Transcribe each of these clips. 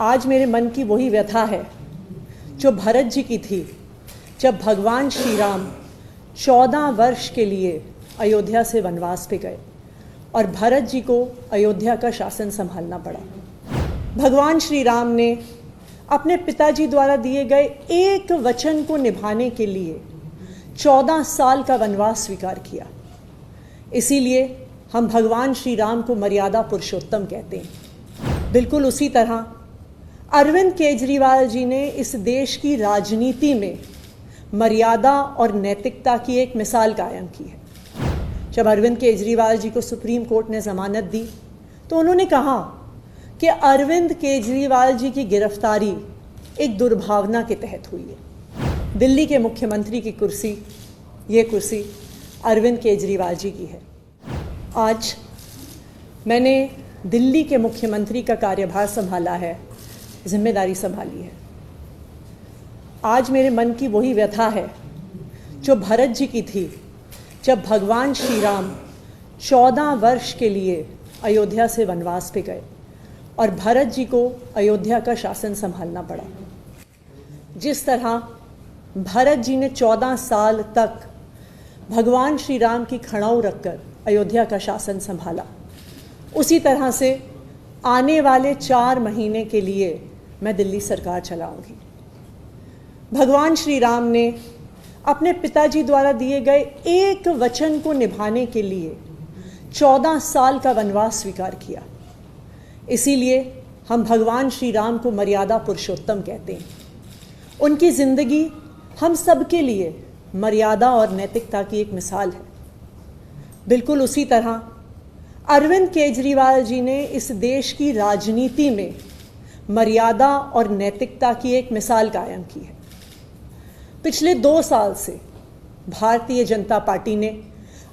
आज मेरे मन की वही व्यथा है जो भरत जी की थी जब भगवान श्री राम 14 वर्ष के लिए अयोध्या से वनवास पे गए और भरत जी को अयोध्या का शासन संभालना पड़ा। भगवान श्री राम ने अपने पिताजी द्वारा दिए गए एक वचन को निभाने के लिए 14 साल का वनवास स्वीकार किया। इसीलिए हम भगवान श्री राम को मर्यादा पुरुषोत्तम कहते हैं। बिल्कुल उसी तरह अरविंद केजरीवाल जी ने इस देश की राजनीति में मर्यादा और नैतिकता की एक मिसाल कायम की है। जब अरविंद केजरीवाल जी को सुप्रीम कोर्ट ने ज़मानत दी तो उन्होंने कहा कि अरविंद केजरीवाल जी की गिरफ्तारी एक दुर्भावना के तहत हुई है। दिल्ली के मुख्यमंत्री की कुर्सी, ये कुर्सी अरविंद केजरीवाल जी की है। आज मैंने दिल्ली के मुख्यमंत्री का कार्यभार संभाला है, जिम्मेदारी संभाली है। आज मेरे मन की वही व्यथा है जो भरत जी की थी जब भगवान श्री राम 14 वर्ष के लिए अयोध्या से वनवास पे गए और भरत जी को अयोध्या का शासन संभालना पड़ा। जिस तरह भरत जी ने 14 साल तक भगवान श्री राम की खड़ाऊ रखकर अयोध्या का शासन संभाला, उसी तरह से आने वाले 4 महीने के लिए मैं दिल्ली सरकार चलाऊंगी। भगवान श्री राम ने अपने पिताजी द्वारा दिए गए एक वचन को निभाने के लिए 14 साल का वनवास स्वीकार किया। इसीलिए हम भगवान श्री राम को मर्यादा पुरुषोत्तम कहते हैं। उनकी जिंदगी हम सबके लिए मर्यादा और नैतिकता की एक मिसाल है। बिल्कुल उसी तरह अरविंद केजरीवाल जी ने इस देश की राजनीति में मर्यादा और नैतिकता की एक मिसाल कायम की है। पिछले 2 साल से भारतीय जनता पार्टी ने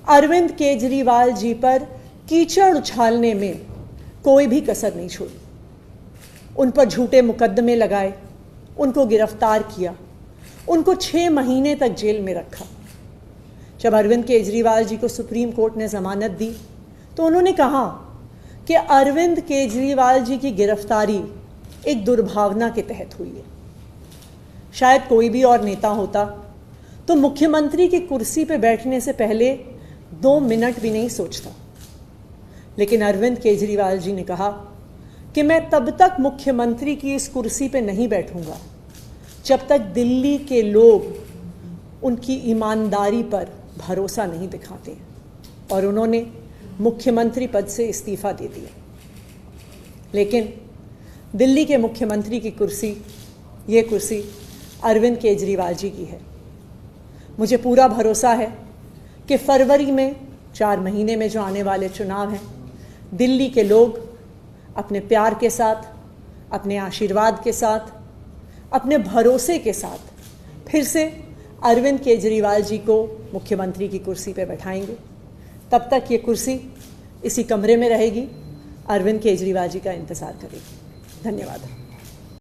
अरविंद केजरीवाल जी पर कीचड़ उछालने में कोई भी कसर नहीं छोड़ी। उन पर झूठे मुकदमे लगाए, उनको गिरफ्तार किया, उनको 6 महीने तक जेल में रखा। जब अरविंद केजरीवाल जी को सुप्रीम कोर्ट ने ज़मानत दी तो उन्होंने कहा कि अरविंद केजरीवाल जी की गिरफ्तारी एक दुर्भावना के तहत हुई है। शायद कोई भी और नेता होता तो मुख्यमंत्री की कुर्सी पर बैठने से पहले 2 मिनट भी नहीं सोचता, लेकिन अरविंद केजरीवाल जी ने कहा कि मैं तब तक मुख्यमंत्री की इस कुर्सी पर नहीं बैठूंगा जब तक दिल्ली के लोग उनकी ईमानदारी पर भरोसा नहीं दिखाते। और उन्होंने मुख्यमंत्री पद से इस्तीफा दे दिया। लेकिन दिल्ली के मुख्यमंत्री की कुर्सी, ये कुर्सी अरविंद केजरीवाल जी की है। मुझे पूरा भरोसा है कि फरवरी में 4 महीने में जो आने वाले चुनाव हैं, दिल्ली के लोग अपने प्यार के साथ, अपने आशीर्वाद के साथ, अपने भरोसे के साथ फिर से अरविंद केजरीवाल जी को मुख्यमंत्री की कुर्सी पर बैठाएंगे। तब तक ये कुर्सी इसी कमरे में रहेगी, अरविंद केजरीवाल जी का इंतज़ार करेगी। धन्यवाद।